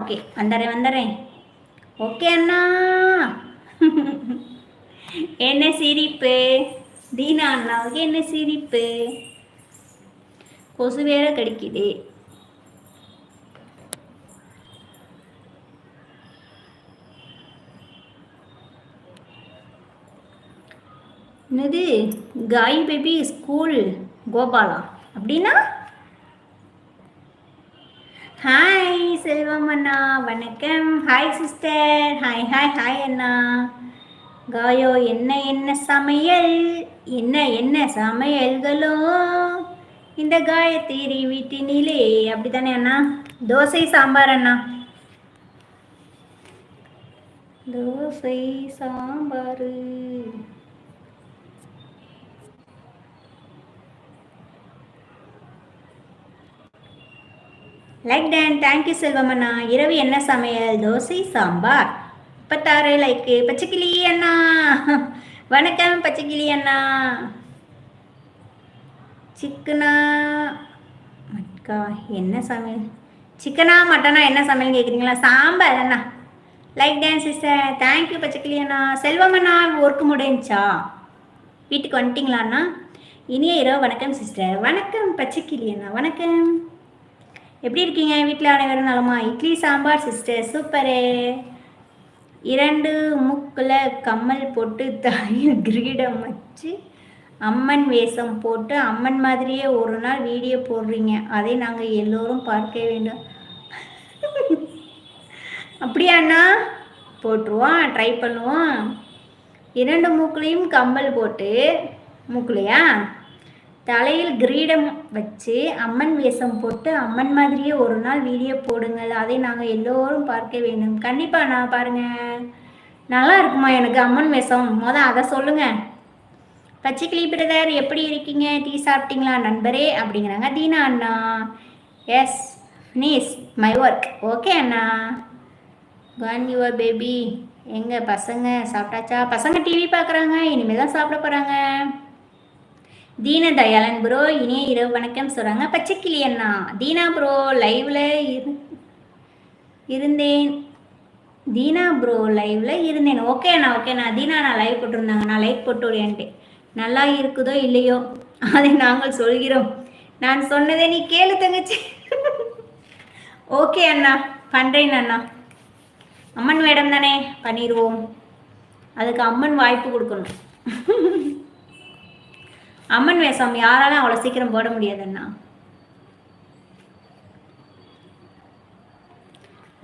Okay, வந்துடுறேன் வந்துடுறேன். Okay அண்ணா. என்ன சிரிப்பு? தீனா அண்ணாவுக்கு என்ன சிரிப்பு? கொசு வேற கடிக்குது. என்னது காய் பேபி ஸ்கூல் கோபாலா அப்படின்னா? ஹாய் செல்வம் அண்ணா, வணக்கம். Hi sister. Hi hi hi அண்ணா. காயோ என்ன என்ன சமையல், என்ன என்ன சமையல்களோ இந்த காயத்தீரி வீட்டினிலே, அப்படித்தானே அண்ணா? தோசை சாம்பார் அண்ணா. தோசை சாம்பார். லைக் டன். தேங்க்யூ செல்வம் அண்ணா. இரவு என்ன சமையல்? தோசை சாம்பார். 36 லைக்கு. பச்சைக்கிளி அண்ணா, வணக்கம் பச்சைக்கிளி அண்ணா. சிக்கனா மக்கா என்ன சமையல்? சிக்கனா மட்டனா என்ன சமையல் கேட்குறீங்களா? சாம்பார் அண்ணா. Like dance sister. தேங்க்யூ பச்சைக்கிளி அண்ணா. செல்வம் அண்ணா, ஒர்க்கு முடிஞ்சா? வீட்டுக்கு வந்துட்டிங்களா அண்ணா? இனிய இரவு வணக்கம் சிஸ்டர். வணக்கம் பச்சைக்கிளி அண்ணா, வணக்கம். எப்படி இருக்கீங்க? வீட்டில் அனைவரும் நலமா? Idli sambar sister, super. 2 மூக்கில் கம்மல் போட்டு தலையில் கிரீடம் வச்சு அம்மன் வேஷம் போட்டு அம்மன் மாதிரியே ஒரு நாள் வீடியோ போடுறீங்க, அதை நாங்கள் எல்லோரும் பார்க்க வேண்டும். அப்படியா அண்ணா? போட்டுருவோம், ட்ரை பண்ணுவோம். 2 மூக்குலையும் கம்மல் போட்டு, மூக்குலையா தலையில் கிரீடம் வச்சு அம்மன் வேஷம் போட்டு அம்மன் மாதிரியே ஒரு நாள் வீடியோ போடுங்கள், அதை நாங்கள் எல்லோரும் பார்க்க வேண்டும். கண்டிப்பாக நான் பாருங்கள், நல்லா இருக்குமா எனக்கு அம்மன் வேஷம்? அதை சொல்லுங்கள். பச்சைக்கிளி பிரதர் எப்படி இருக்கீங்க? டீ சாப்பிட்டீங்களா நண்பரே அப்படிங்கிறாங்க. தீனா அண்ணா, yes finish my work. Okay அண்ணா. கான் யுவர் பேபி. எங்கள் பசங்க சாப்பிட்டாச்சா? பசங்க டிவி பார்க்குறாங்க, இனிமேல் தான் சாப்பிட போகிறாங்க. தீன தயாளன் ப்ரோ இனிய இரவு வணக்கம் சொல்கிறாங்க. பச்சைக்கிளி அண்ணா, தீனா ப்ரோ லைவில் இருந்தேன். தீனா ப்ரோ லைவில் இருந்தேன். ஓகே அண்ணா, ஓகே அண்ணா. தீனா நான் லைவ் போட்டிருந்தாங்க, நான் லைவ் போட்டு விடையான்ட்டு. நல்லா இருக்குதோ இல்லையோ அதை நாங்கள் சொல்கிறோம். நான் சொன்னதே நீ கேளு தங்கச்சி. ஓகே அண்ணா, பண்ணுறேன் அண்ணா. அம்மன் மேடம் தானே, பண்ணிடுவோம். அதுக்கு அம்மன் வாய்ப்பு கொடுக்கணும். அம்மன் வேஷம் யாராலும் அவ்வளோ சீக்கிரம் போட முடியாது அண்ணா.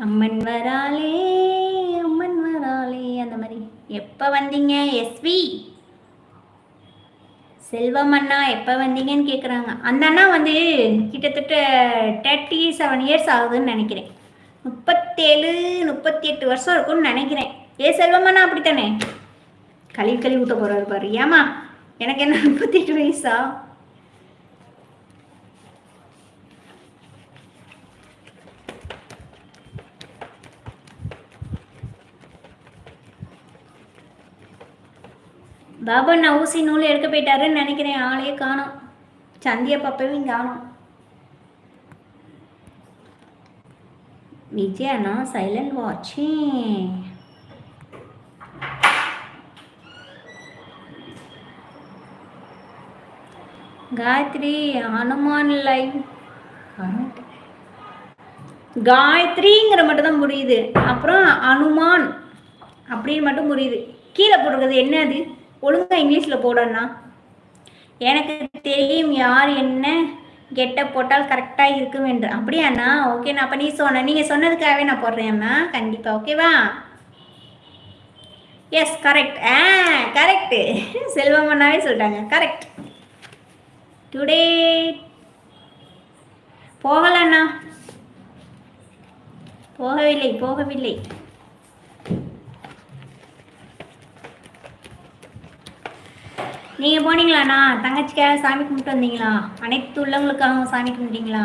அம்மன் வராளே அம்மன் வராளே அந்த மாதிரி. எப்போ வந்தீங்க எஸ்வி? செல்வம் அண்ணா எப்போ வந்தீங்கன்னு கேட்குறாங்க. அந்த அண்ணா வந்து கிட்டத்தட்ட 37 இயர்ஸ் ஆகுதுன்னு நினைக்கிறேன். 37 38 வருஷம் இருக்கும்னு நினைக்கிறேன். செல்வம் அண்ணா அப்படித்தானே? கழுவி ஊற்ற போகிறாரு பாரு. ஏமா எனக்கு என்ன 38 வயசா? பாபா நான் ஊசி நூல் எடுக்க போயிட்டாருன்னு நினைக்கிறேன். ஆளையே காணோம். சந்தியா பாப்பையும் காணோம். விஜயண்ணா சைலண்ட் வாட்சிங். காயத்ரி ஹனுமான் லைவ். காயத்ரிங்கிற மட்டும் தான் புரியுது, அப்புறம் அனுமான் அப்படின்னு மட்டும் புரியுது. கீழே போட்டிருக்கிறது என்ன? அது ஒழுங்கா இங்கிலீஷில் போடணும்னா எனக்கு தெரியும் யார் என்ன கெட்ட போட்டால் கரெக்டாக இருக்கும் என்று. அப்படியாண்ணா? ஓகேண்ணா. அப்போ நீங்கள் சொன்னதுக்காகவே நான் போடுறேன்ண்ணா, கண்டிப்பாக. ஓகேவா? Yes correct. கரெக்டு. செல்வம் அண்ணாவே சொல்லிட்டாங்க கரெக்ட். டுடே போகலண்ணா, போகவில்லை. நீங்கள் போனீங்களாண்ணா? தங்கச்சிக்காக சாமி கும்பிட்டு வந்தீங்களா? அனைத்து உள்ளவங்களுக்காகவும் சாமி கும்பிட்டீங்களா?